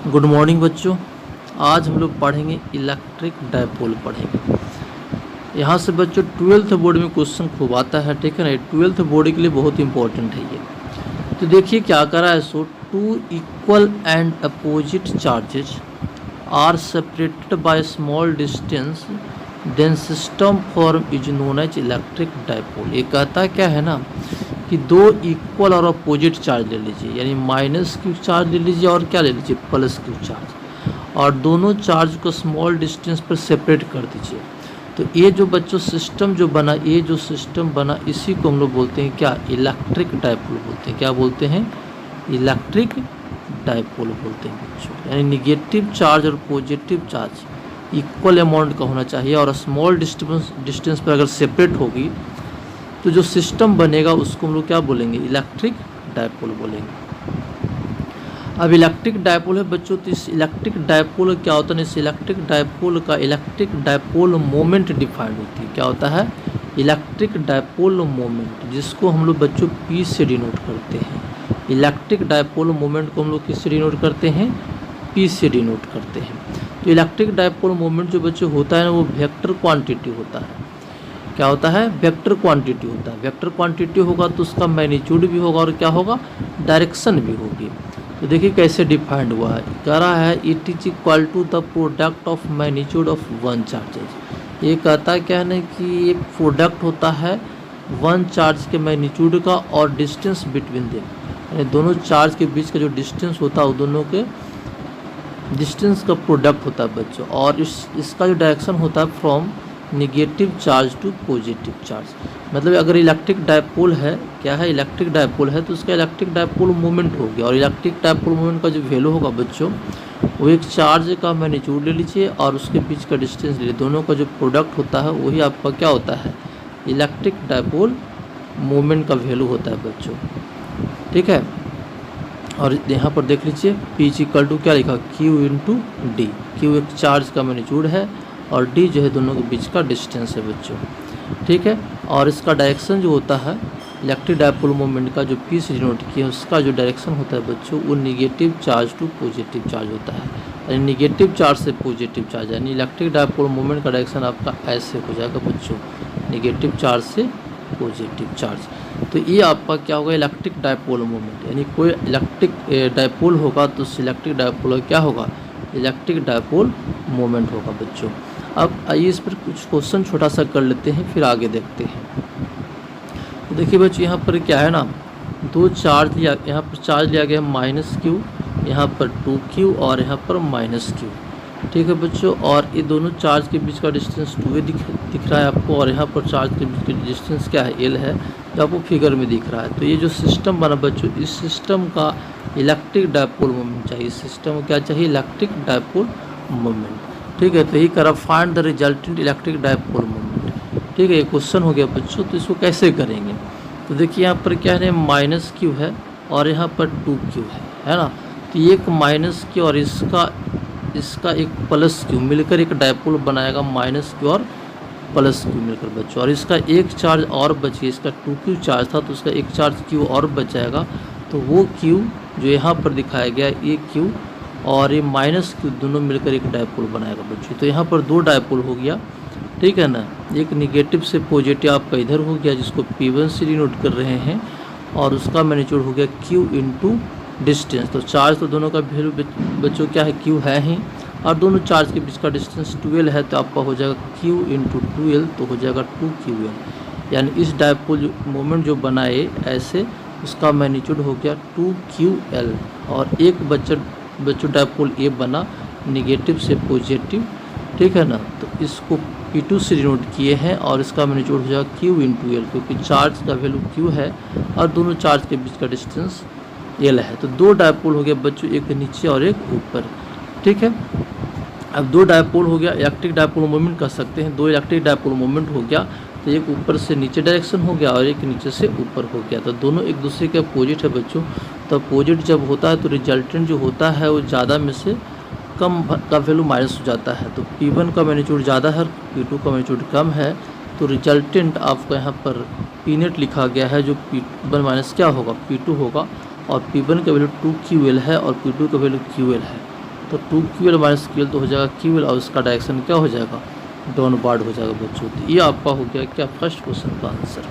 Good morning बच्चों। आज हम लोग पढ़ेंगे इलेक्ट्रिक डायपोल पढ़ेंगे। यहाँ से बच्चों 12th बोर्ड में क्वेश्चन खूब आता है, ठीक है ना। 12th बोर्ड के लिए बहुत इंपॉर्टेंट है ये। तो देखिए क्या करा है, so two equal and opposite charges are separated by small distance then system form is known as electric dipole. ये कहता क्या है ना कि दो इक्वल और अपोजिट चार्ज ले लीजिए, यानी माइनस क्यू चार्ज ले लीजिए और क्या ले लीजिए, प्लस क्यू चार्ज, और दोनों चार्ज को स्मॉल डिस्टेंस पर सेपरेट कर दीजिए। तो ये जो बच्चों सिस्टम जो बना, ये जो सिस्टम बना, इसी को हम लोग बोलते हैं क्या, इलेक्ट्रिक डायपोल बोलते हैं। क्या बोलते हैं, इलेक्ट्रिक डायपोल बोलते हैं बच्चों। यानी निगेटिव चार्ज और पॉजिटिव चार्ज इक्वल अमाउंट का होना चाहिए और स्मॉल डिस्टेंस पर अगर सेपरेट होगी तो जो सिस्टम बनेगा उसको हम लोग क्या बोलेंगे, इलेक्ट्रिक डायपोल बोलेंगे। अब इलेक्ट्रिक डायपोल है बच्चों, तो इस इलेक्ट्रिक डायपोल क्या होता है, इस इलेक्ट्रिक डायपोल का इलेक्ट्रिक डायपोल मोमेंट डिफाइंड होती है। क्या होता है, इलेक्ट्रिक डायपोल मोमेंट, जिसको हम लोग बच्चों P से डिनोट करते हैं। इलेक्ट्रिक डायपोल मोमेंट को हम लोग किससे डिनोट करते हैं, P से डिनोट करते हैं। तो इलेक्ट्रिक डायपोल मोमेंट जो बच्चों होता है ना, वो वेक्टर क्वांटिटी होता है। क्या होता है, वेक्टर क्वांटिटी होता है। वेक्टर क्वांटिटी होगा तो उसका मैग्नीट्यूड भी होगा और क्या होगा, डायरेक्शन भी होगी। तो देखिए कैसे डिफाइंड हुआ है, कह रहा है it is equal to the product of magnitude of one charges. ये कहता है क्या है ना कि एक प्रोडक्ट होता है वन चार्ज के मैग्नीट्यूड का और डिस्टेंस बिटवीन देम, यानी दोनों चार्ज के बीच का जो डिस्टेंस होता है वो दोनों के डिस्टेंस का प्रोडक्ट होता है बच्चों। और इसका जो डायरेक्शन होता है from negative charge to positive charge. मतलब अगर इलेक्ट्रिक डायपोल है, क्या है, इलेक्ट्रिक डायपोल है, तो उसका इलेक्ट्रिक डायपोल मोमेंट हो गया। और इलेक्ट्रिक डायपोल मोमेंट का जो वैल्यू होगा बच्चों, वो एक चार्ज का मैग्नीट्यूड ले लीजिए और उसके बीच का डिस्टेंस ले लीजिए, दोनों का जो प्रोडक्ट होता है वही आपका क्या होता है, इलेक्ट्रिक डायपोल मोमेंट का वैल्यू होता है बच्चों, ठीक है। और यहाँ पर देख लीजिए P इक्वल टू क्या लिखा, Q इंटू डी। Q एक चार्ज का मैग्नीट्यूड है और D जो है दोनों के बीच का डिस्टेंस है बच्चों, ठीक है। और इसका डायरेक्शन जो होता है इलेक्ट्रिक डायपोल मोमेंट का, जो P से डिनोट किया है, उसका जो डायरेक्शन होता है बच्चों, वो negative charge to positive charge होता है। यानी निगेटिव चार्ज से पॉजिटिव चार्ज, यानी इलेक्ट्रिक डायपोल मोमेंट का डायरेक्शन आपका ऐसे हो जाएगा बच्चों, निगेटिव चार्ज से पॉजिटिव चार्ज। तो ये आपका क्या होगा, इलेक्ट्रिक डायपोल मोमेंट। यानी कोई इलेक्ट्रिक डायपोल होगा तो उस इलेक्ट्रिक डायपोल क्या होगा, इलेक्ट्रिक डायपोल मोमेंट होगा बच्चों। अब आइए इस पर कुछ क्वेश्चन छोटा सा कर लेते हैं, फिर आगे देखते हैं। तो देखिए बच्चों यहाँ पर क्या है ना, दो चार्ज लिया, यहाँ पर चार्ज लिया गया -Q, यहाँ पर 2Q और यहाँ पर -Q, ठीक है बच्चों। और ये दोनों चार्ज के बीच का डिस्टेंस 2a दिख रहा है आपको, और यहाँ पर चार्ज के बीच का डिस्टेंस क्या है, L है, जो आपको फिगर में दिख रहा है। तो ये जो सिस्टम बना बच्चों, इस सिस्टम का इलेक्ट्रिक डायपोल मोमेंट चाहिए। इस सिस्टम को क्या चाहिए, इलेक्ट्रिक डायपोल मोमेंट, ठीक है। तो यही करा, find the resultant electric dipole moment, ठीक है। ये क्वेश्चन हो गया बच्चों। तो इसको कैसे करेंगे, तो देखिए यहाँ पर क्या है, -Q है और यहाँ पर 2Q है ना। तो एक -Q और इसका एक +Q मिलकर एक डायपोल बनाएगा, -Q और +Q मिलकर बच्चों। और इसका एक चार्ज और बच गया, इसका 2Q चार्ज था तो उसका एक चार्ज Q और बच जाएगा। तो वो Q जो यहाँ पर दिखाया गया, ये Q और ये -Q दोनों मिलकर एक डायपोल बनाएगा बच्चों। तो यहाँ पर दो डायपोल हो गया, ठीक है ना। एक निगेटिव से पॉजिटिव आपका इधर हो गया, जिसको P1 से डिनोट कर रहे हैं, और उसका मैग्नीट्यूड हो गया Q इंटू डिस्टेंस। तो चार्ज तो दोनों का वैल्यू बच्चों क्या है, Q है ही, और दोनों चार्ज के बीच का डिस्टेंस 12 है, तो आपका हो जाएगा Q इंटू 12, तो हो जाएगा 2QL। यानी इस डायपोल मोमेंट जो बनाए ऐसे, उसका मैग्नीट्यूड हो गया 2QL। और एक बच्चों डायपोल ए बना निगेटिव से पॉजिटिव, ठीक है ना। तो इसको P2 से डिनोट किए हैं और इसका मैग्नीट्यूड हो जाएगा Q इंटू L, क्योंकि चार्ज का वैल्यू Q है और दोनों चार्ज के बीच का डिस्टेंस L है। तो दो डायपोल हो गया बच्चों, एक नीचे और एक ऊपर, ठीक है। अब दो डायपोल हो गया, इलेक्ट्रिक डायपोल मोमेंट कह सकते हैं। दो इलेक्ट्रिक डायपोल मोमेंट हो गया, तो एक ऊपर से नीचे डायरेक्शन हो गया और एक नीचे से ऊपर हो गया। तो दोनों एक दूसरे के अपोजिट है बच्चों। तो अपोजिट जब होता है तो रिजल्टेंट जो होता है वो ज़्यादा में से कम का वैल्यू माइनस हो जाता है। तो P1 का मैग्नीट्यूड ज़्यादा है, P2 का मैग्नीट्यूड कम है, तो रिजल्टेंट आपका यहाँ पर P नेट लिखा गया है, जो P1 माइनस क्या होगा, P2 होगा। और P1 का वैल्यू 2QL है और P2 का वैल्यू QL है, तो 2QL माइनस QL तो हो जाएगा QL और उसका डायरेक्शन क्या हो जाएगा, डाउनवर्ड हो जाएगा बच्चों। तो ये आपका हो गया क्या फर्स्ट क्वेश्चन का आंसर।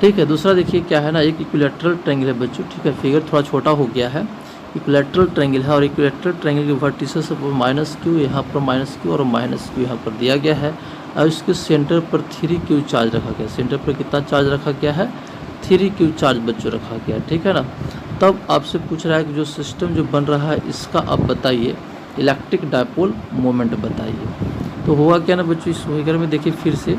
ठीक है, दूसरा देखिए क्या है ना, एक इक्विलैटरल ट्रायंगल है बच्चों। ठीक है, फिगर थोड़ा छोटा हो गया है। इक्विलैटरल ट्रायंगल है और इक्विलैटरल ट्रायंगल के वर्टिसेस -Q यहाँ पर -Q और -Q यहाँ पर दिया गया है और इसके सेंटर पर 3Q चार्ज रखा गया। सेंटर पर कितना चार्ज रखा गया है, 3Q चार्ज बच्चों रखा गया। ठीक है ना, तब आपसे पूछ रहा है कि जो सिस्टम जो बन रहा है इसका आप बताइए इलेक्ट्रिक डायपोल मोमेंट बताइए। तो हुआ क्या ना बच्चों, इस फिगर में देखिए फिर से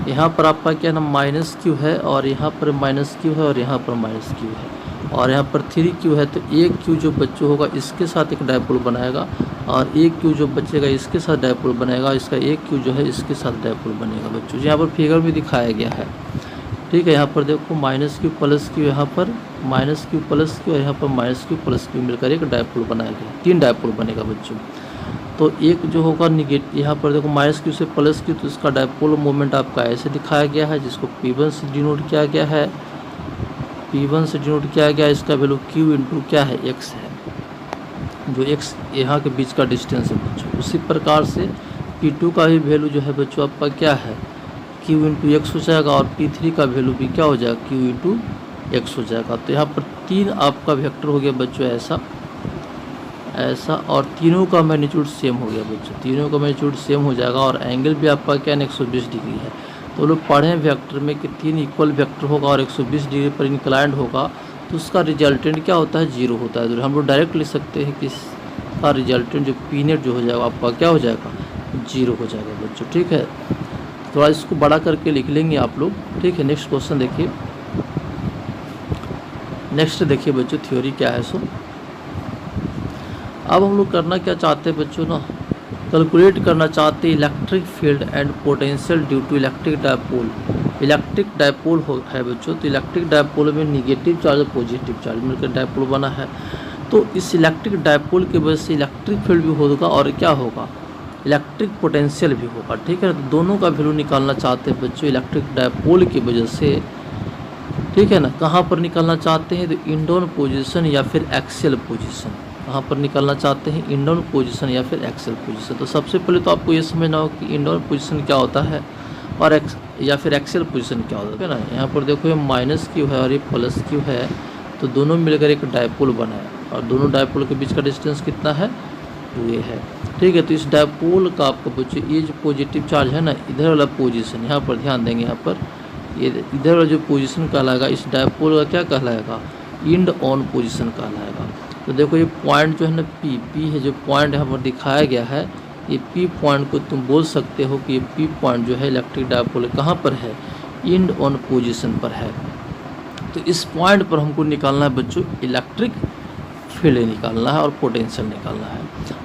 यहाँ पर आपका क्या ना -Q है और यहाँ पर -Q है और यहाँ पर -Q है और यहाँ पर 3Q है। तो एक Q जो बच्चों होगा इसके साथ एक डायपोल बनाएगा और एक Q जो बचेगा इसके साथ डायपोल बनेगा, इसका एक Q जो है इसके साथ डायपोल बनेगा बच्चों, यहाँ पर फिगर में दिखाया गया है। ठीक है, यहाँ पर देखो -Q + Q, यहाँ पर -Q + Q और यहाँ पर -Q + Q मिलकर एक डायपोल बनाया गया, 3 डायपोल बनेगा बच्चों। तो एक जो होगा निगेटिव, यहाँ पर देखो -Q से +Q, तो इसका डायपोल मोमेंट आपका ऐसे दिखाया गया है जिसको P1 से डिनोट किया गया है। P1 से डिनोट किया गया, इसका वैल्यू Q इंटू क्या है, x है, जो x यहाँ के बीच का डिस्टेंस है बच्चों। उसी प्रकार से P2 का भी वैल्यू जो है बच्चों आपका क्या है, Q इंटू x हो जाएगा और P3 का वैल्यू भी क्या हो जाएगा, Q इंटू x हो जाएगा। तो यहाँ पर 3 आपका वेक्टर हो गया बच्चों ऐसा ऐसा और तीनों का मैग्नीट्यूड सेम हो गया बच्चों, तीनों का मैग्नीट्यूड सेम हो जाएगा और एंगल भी आपका क्या 120 डिग्री है। तो लोग पढ़े वेक्टर में कि 3 इक्वल वेक्टर होगा और 120 डिग्री पर इंक्लाइंड होगा तो उसका रिजल्टेंट क्या होता है, 0 होता है। तो हम लोग डायरेक्ट लिख सकते हैं कि इसका रिजल्टेंट जो P नेट जो हो जाएगा आपका क्या हो जाएगा, 0 हो जाएगा बच्चों। ठीक है, थोड़ा इसको बड़ा करके लिख लेंगे आप लोग। ठीक है, नेक्स्ट क्वेश्चन देखिए। नेक्स्ट देखिए बच्चों थ्योरी क्या है। सो अब हम लोग करना क्या चाहते हैं बच्चों ना, कैलकुलेट करना चाहते हैं electric field and potential due to electric dipole. Electric dipole है बच्चों, तो इलेक्ट्रिक डायपोल में निगेटिव चार्ज और पॉजिटिव चार्ज मिलकर डायपोल बना है। तो इस इलेक्ट्रिक डायपोल की वजह से इलेक्ट्रिक फील्ड भी होगा और क्या होगा, इलेक्ट्रिक पोटेंशियल भी होगा। ठीक है, तो दोनों का वैल्यू निकालना चाहते हैं बच्चों इलेक्ट्रिक डायपोल की वजह से। ठीक है ना, कहाँ पर निकालना चाहते हैं, तो इंडाउन पोजीशन या फिर एक्सियल पोजीशन। कहाँ पर निकालना चाहते हैं, इंडाउन पोजीशन या फिर एक्सियल पोजीशन। तो सबसे पहले तो आपको ये समझना हो कि इंडाउन पोजीशन क्या होता है और या फिर एक्सियल पोजीशन क्या होता है ना। यहाँ पर देखो ये -Q है और ये +Q है, तो दोनों मिलकर एक डायपोल बना है और दोनों डायपोल के बीच का डिस्टेंस कितना है, 2a है। ठीक है, तो इस डायपोल का आपको बच्चों ये जो पॉजिटिव चार्ज है ना, इधर वाला पोजीशन, यहाँ पर ध्यान देंगे, यहाँ पर ये इधर वाला जो पोजीशन कहलाएगा इस डायपोल का क्या कहलाएगा, इंड ऑन पोजीशन कहलाएगा। तो देखो ये पॉइंट जो है ना P है, जो पॉइंट यहाँ पर दिखाया गया है, ये P पॉइंट को तुम बोल सकते हो कि ये P पॉइंट जो है इलेक्ट्रिक डायपोल कहाँ पर है, इंड ऑन पोजीशन पर है। तो इस पॉइंट पर हमको निकालना है बच्चों इलेक्ट्रिक फील्ड निकालना है और पोटेंशियल निकालना है।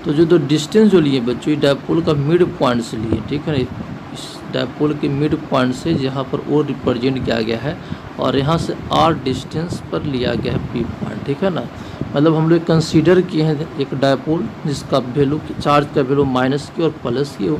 तो जो डिस्टेंस जो लिए बच्चों डायपोल का मिड पॉइंट से लिए, ठीक है ना, इस डायपोल के मिड पॉइंट से जहाँ पर O रिप्रेजेंट किया गया है और यहाँ से R डिस्टेंस पर लिया गया है P पॉइंट। ठीक है ना, मतलब हम लोग कंसीडर किए हैं एक डायपोल जिसका वैल्यू चार्ज का वैल्यू -Q और +Q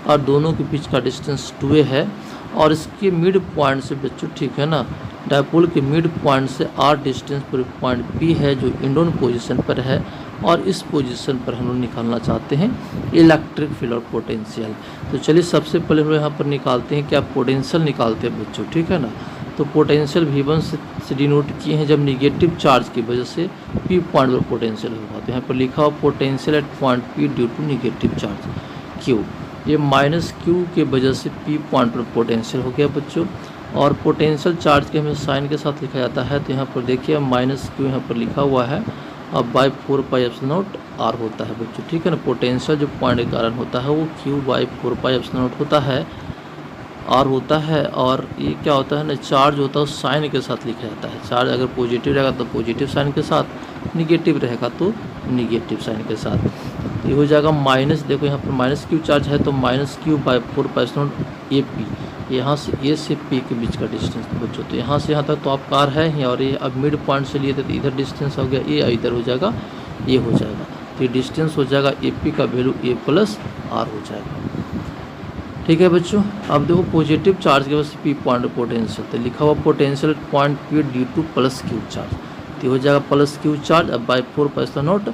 और दोनों के बीच का डिस्टेंस 2a है और इसके मिड पॉइंट से बच्चों, ठीक है ना, डायपोल के मिड पॉइंट से R डिस्टेंस पर पॉइंट P है जो इंडोन पोजीशन पर है और इस पोजीशन पर हम लोग निकालना चाहते हैं इलेक्ट्रिक फील्ड और पोटेंशियल। तो चलिए सबसे पहले हम लोग यहाँ पर निकालते हैं क्या, पोटेंशियल निकालते हैं बच्चों। ठीक है ना, तो पोटेंशियल V1 से डिनोट किए हैं जब निगेटिव चार्ज की वजह से P पॉइंट पर पोटेंशियल होगा। तो यहाँ पर लिखा हुआ potential at point P due to negative charge Q। ये -Q के वजह से P पॉइंट पर पोटेंशियल हो गया बच्चों। और पोटेंशियल चार्ज के हमें साइन के साथ लिखा जाता है, तो यहाँ पर देखिए -Q यहाँ पर लिखा हुआ है अब /4πε0 R होता है बच्चों। ठीक है ना, पोटेंशियल जो पॉइंट के कारण होता है वो Q/4πε0 होता है, R होता है। और ये क्या होता है ना, चार्ज होता है साइन के साथ लिखा जाता है। चार्ज अगर पॉजिटिव रहेगा तो पॉजिटिव साइन के साथ, निगेटिव रहेगा तो निगेटिव साइन के साथ। ये हो जाएगा माइनस, देखो यहाँ पर -Q चार्ज है तो -Q/4πε0 AP, यहाँ से A से P के बीच का डिस्टेंस बच्चों। तो यहाँ से यहाँ तक तो आपका R है ही और ये अब मिड पॉइंट से लिए थे तो इधर डिस्टेंस हो गया A, इधर हो जाएगा A हो जाएगा। तो ये डिस्टेंस हो जाएगा AP का वैल्यू A+R हो जाएगा। ठीक है बच्चों, अब देखो पॉजिटिव चार्ज के वजह से P पॉइंट पोटेंशियल, तो लिखा हुआ potential point P due to +Q charge, तो हो जाएगा +Q चार्ज अब /4πε0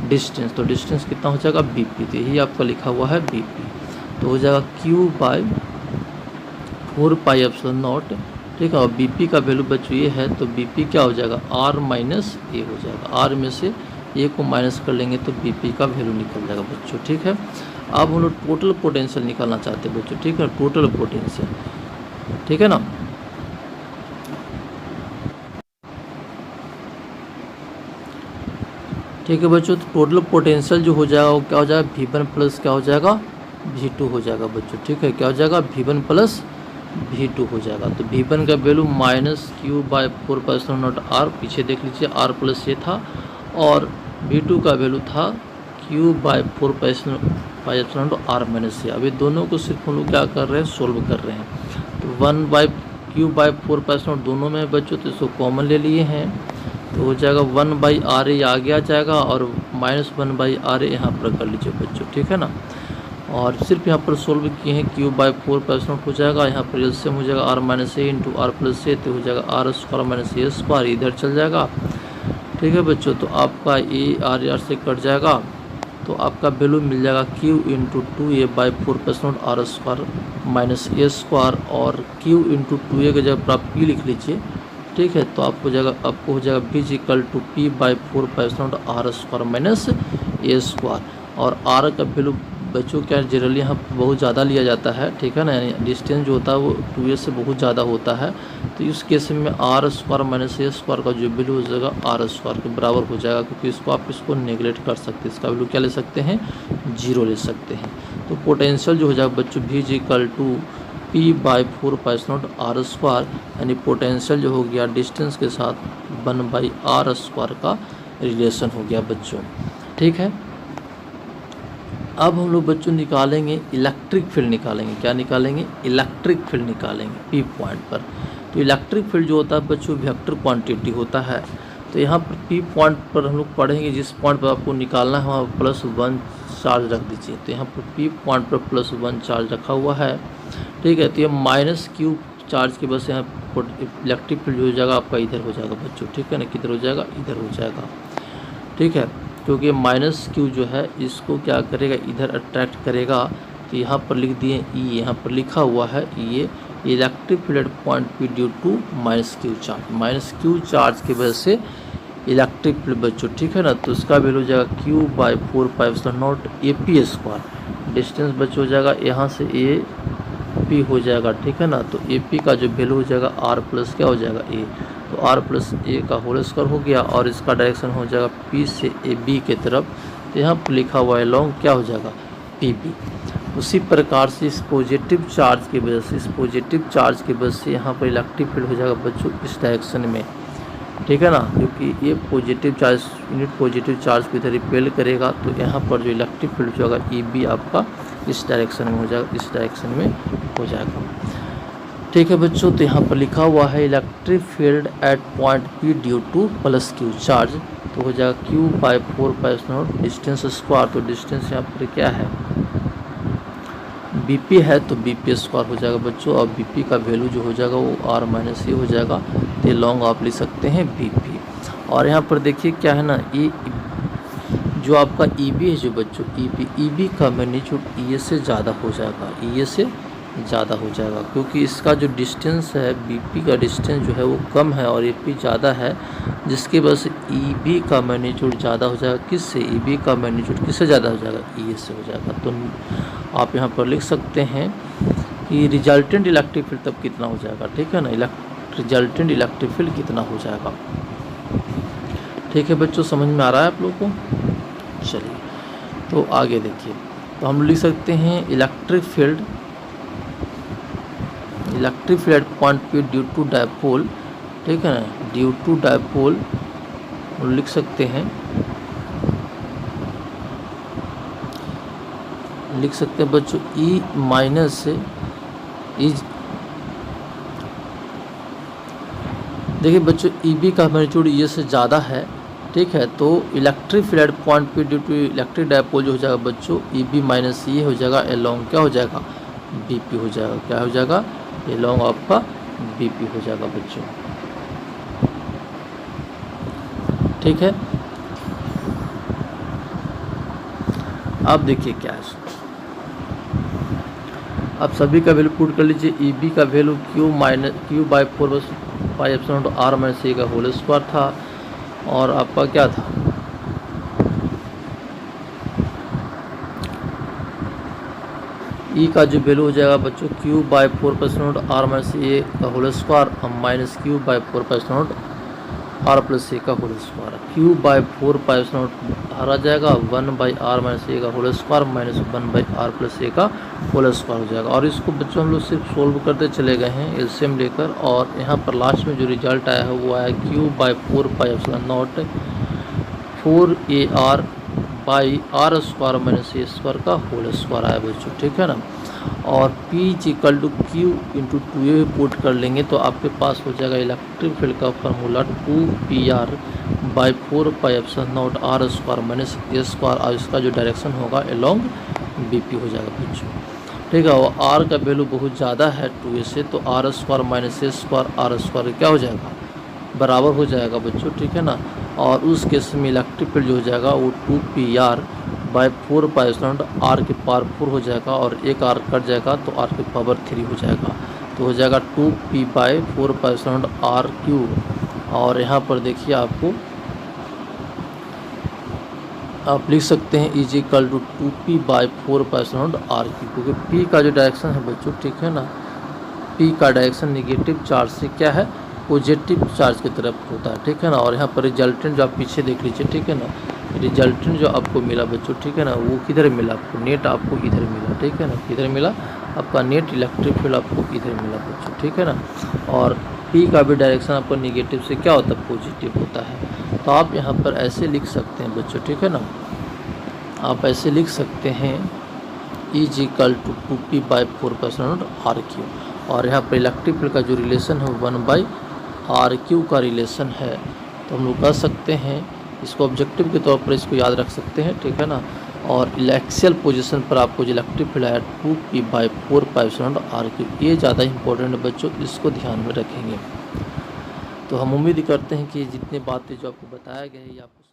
डिस्टेंस, तो डिस्टेंस कितना हो जाएगा BP, तो यही आपका लिखा हुआ है BP, तो हो जाएगा Q बाय 4πε0। ठीक है, और BP का वैल्यू बच्चों ये है, तो BP क्या हो जाएगा R माइनस ए हो जाएगा, R में से ए को माइनस कर लेंगे तो BP का वैल्यू निकल जाएगा बच्चों। ठीक है, अब हम लोग टोटल पोटेंशियल निकालना चाहते हैं बच्चों। ठीक है, टोटल पोटेंशियल, ठीक है ना। ठीक है बच्चों, तो टोटल पोटेंशियल जो हो जाएगा वो क्या हो जाएगा V1 प्लस क्या हो जाएगा V2 हो जाएगा बच्चों। ठीक है, क्या हो जाएगा V1 प्लस V2 हो जाएगा, तो V1 का value minus Q by 4πε0 R, पीछे देख लीजिए R प्लस ये था, और V2 का वैल्यू था Q बाय 4πε0 R माइनस ए। अभी दोनों को सिर्फ हम लोग क्या कर रहे हैं, सोल्व कर रहे हैं, तो 1 बाय Q बाय 4πε0 दोनों में बच्चों, तो इसको कॉमन ले लिए हैं, तो हो जाएगा 1 बाई आर ए आगे आ जाएगा, और -1 बाई आर ए यहाँ पर कर लीजिए बच्चों। ठीक है ना, और सिर्फ यहाँ पर सोल्व किए हैं, Q बाय 4πε0 हो जाएगा, यहाँ पर एलसीएम हो जाएगा R माइनस ए इंटू R प्लस ए, तो हो जाएगा R स्क्वायर माइनस ए स्क्वायर, इधर चल जाएगा। ठीक है बच्चों, तो आपका ए आर से कट जाएगा, तो आपका वैल्यू मिल जाएगा Q into 2a by 4πε0 R square minus A square, और Q इंटू 2a की जगह पर आप P लिख लीजिए। ठीक है, तो आपको हो जाएगा B equal to P by 4πε0 R square minus A square, और R का वैल्यू बच्चों क्या जनरली यहाँ बहुत ज़्यादा लिया जाता है। ठीक है ना, यानी डिस्टेंस जो होता है वो 2a से बहुत ज़्यादा होता है, तो इस केस में R स्क्वायर माइनस ए स्क्वायर का जो वैल्यू हो जाएगा R स्क्वायर के बराबर हो जाएगा, क्योंकि इसको नेगलेक्ट कर सकते हैं, इसका वैल्यू क्या ले सकते हैं 0 ले सकते हैं। तो पोटेंशियल जो हो जाएगा बच्चों V equal to P by 4πε0 R square, यानी पोटेंशियल जो हो गया डिस्टेंस के साथ 1 बाई R स्क्वायर का रिलेशन हो गया बच्चों। ठीक है, अब हम लोग बच्चों निकालेंगे इलेक्ट्रिक फील्ड, निकालेंगे क्या निकालेंगे, इलेक्ट्रिक फील्ड निकालेंगे P पॉइंट पर। तो इलेक्ट्रिक फील्ड जो होता है बच्चों वेक्टर क्वांटिटी होता है, तो यहाँ पर P पॉइंट पर हम लोग पढ़ेंगे, जिस पॉइंट पर आपको निकालना है वहाँ +1 चार्ज रख दीजिए, तो यहाँ पर P पॉइंट पर +1 चार्ज रखा हुआ है। ठीक है, तो ये -Q चार्ज की वजह से यहाँ इलेक्ट्रिक फील्ड हो जाएगा आपका इधर हो जाएगा बच्चों। ठीक है ना, किधर हो जाएगा, इधर हो जाएगा। ठीक है, क्योंकि -Q जो है इसको क्या करेगा, इधर अट्रैक्ट करेगा, तो यहाँ पर लिख दिए E, यहाँ पर लिखा हुआ है ये electric field point P due to -Q charge, -Q charge की वजह से इलेक्ट्रिक फील्ड बच्चों। ठीक है ना, तो इसका वैल्यू हो जाएगा Q by 4πε0 AP square, distance बच्चों हो जाएगा यहाँ से AP हो जाएगा। ठीक है ना, तो AP का जो वैल्यू हो जाएगा R प्लस क्या हो जाएगा A, तो R प्लस A का होल स्क्वायर हो गया, और इसका डायरेक्शन हो जाएगा P से AB के तरफ, तो यहाँ पर लिखा हुआ है लॉन्ग क्या हो जाएगा PB। उसी प्रकार से इस पॉजिटिव चार्ज की वजह से यहाँ पर इलेक्ट्रिक फील्ड हो जाएगा बच्चों इस डायरेक्शन में। ठीक है ना, क्योंकि ये यूनिट पॉजिटिव चार्ज को इधर रिपेल करेगा, तो यहाँ पर जो इलेक्ट्रिक फील्ड जो होगा EB आपका इस डायरेक्शन में हो जाएगा, इस डायरेक्शन में हो जाएगा। ठीक है बच्चों, तो यहाँ पर लिखा हुआ है electric field at point P due to +Q charge, तो हो जाएगा Q बाई 4πε0 डिस्टेंस स्क्वायर, तो डिस्टेंस यहाँ पर क्या है BP है, तो BP स्क्वायर हो जाएगा बच्चों, और BP का वैल्यू जो हो जाएगा वो R माइनस ए हो जाएगा, तो लॉन्ग आप लिख सकते हैं BP। और यहाँ पर देखिए क्या है ना, ये जो आपका EB है जो बच्चों EB का मैग्नीट्यूड EA से ज़्यादा हो जाएगा, EA से ज़्यादा हो जाएगा, क्योंकि इसका जो डिस्टेंस है BP का डिस्टेंस जो है वो कम है और AP ज़्यादा है, जिसकी वजह से EB का मैग्नीट्यूड ज़्यादा हो जाएगा। किससे, EB का मैग्नीट्यूड किससे ज़्यादा हो जाएगा, EA से हो जाएगा। तो आप यहाँ पर लिख सकते हैं कि रिजल्टेंट इलेक्ट्रिक फील्ड तब कितना हो जाएगा। ठीक है ना, रिजल्टेंट इलेक्ट्रिक फील्ड कितना हो जाएगा। ठीक है बच्चों, समझ में आ रहा है आप लोगों को। चलिए तो आगे देखिए, तो हम लिख सकते हैं electric field point P due to dipole. ठीक है ना, ड्यू टू डायपोल लिख सकते हैं बच्चों E माइनस इज, देखिए बच्चों EB का मैग्नीट्यूड E से ज़्यादा है। ठीक है, तो electric field point P due to electric dipole जो हो जाएगा बच्चों EB माइनस ये हो जाएगा एलोंग क्या हो जाएगा BP हो जाएगा, क्या हो जाएगा एलोंग आपका BP हो जाएगा बच्चों। ठीक है, अब देखिए क्या है इसमें, अब सभी का वैल्यू पुट कर लीजिए। ई बी का value Q by 4 R minus a का होल स्क्वायर था, और आपका क्या था, ई का जो वैल्यू हो जाएगा बच्चों Q by 4 R minus a का whole square minus Q by 4 R plus a का होल स्क्वायर। क्यू बाई 4 बाहर आ जाएगा, 1 बाई आर माइनस ए का whole square minus 1 by R plus a का होल स्क्वायर हो जाएगा। और इसको बच्चों हम लोग सिर्फ सोल्व करते चले गए हैं एलसीएम लेकर, और यहाँ पर लास्ट में जो रिजल्ट आया है वो आया Q by 4 pi epsilon naught 4 A R by R square minus A square का होल स्क्वायर आया बच्चों, ठीक है ना। और P equal to Q into 2a put कर लेंगे तो आपके पास हो जाएगा इलेक्ट्रिक फील्ड का formula 2PR by 4 pi epsilon naught R square minus A square, और इसका जो डायरेक्शन होगा अलोंग BP हो जाएगा बच्चों, ठीक है। और R का वैल्यू बहुत ज़्यादा है 2a से, तो आर स्क्वायर माइनस ए स्क्वायर आर स्क्वायर क्या हो जाएगा, बराबर हो जाएगा बच्चों, ठीक है ना। और उस केस में इलेक्ट्रिक फील्ड जो हो जाएगा वो 2PR by 4 pi epsilon R के पावर 4 हो जाएगा, और एक आर कट जाएगा तो आर की पावर 3 हो जाएगा, तो हो जाएगा 2P by 4 pi epsilon R cube. और यहाँ पर देखिए आपको आप लिख सकते हैं is equal to 2P by 4 pi epsilon R cube, क्योंकि P का जो डायरेक्शन है बच्चों, ठीक है ना, P का डायरेक्शन निगेटिव चार्ज से क्या है, पॉजिटिव चार्ज की तरफ होता है, ठीक है ना। और यहाँ पर रिजल्टेंट जो आप पीछे देख लीजिए, ठीक है ना, रिजल्टेंट जो आपको मिला बच्चों, ठीक है ना, वो किधर मिला आपको, नेट आपको इधर मिला, ठीक है ना, किधर मिला आपका नेट इलेक्ट्रिक फील्ड आपको इधर मिला बच्चों, ठीक है ना। और P का भी डायरेक्शन आपको निगेटिव से क्या होता है, पॉजिटिव होता है। तो आप यहाँ पर ऐसे लिख सकते हैं बच्चों, ठीक है ना, आप ऐसे लिख सकते हैं is equal to 2P by 4 pi epsilon naught R cube, और यहाँ पर इलेक्ट्रिक फील्ड का जो रिलेशन है 1 बाई आर क्यू का रिलेशन है। तो हम लोग कर सकते हैं इसको ऑब्जेक्टिव के तौर पर इसको याद रख सकते हैं, ठीक है ना। और एक्सियल पोजीशन पर आपको जो इलेक्ट्रिक फील्ड आया 2P by 4 pi epsilon R cube, ये ज़्यादा इंपॉर्टेंट है बच्चों, इसको ध्यान में रखेंगे। तो हम उम्मीद करते हैं कि जितनी बातें जो आपको बताया गया है ये आपको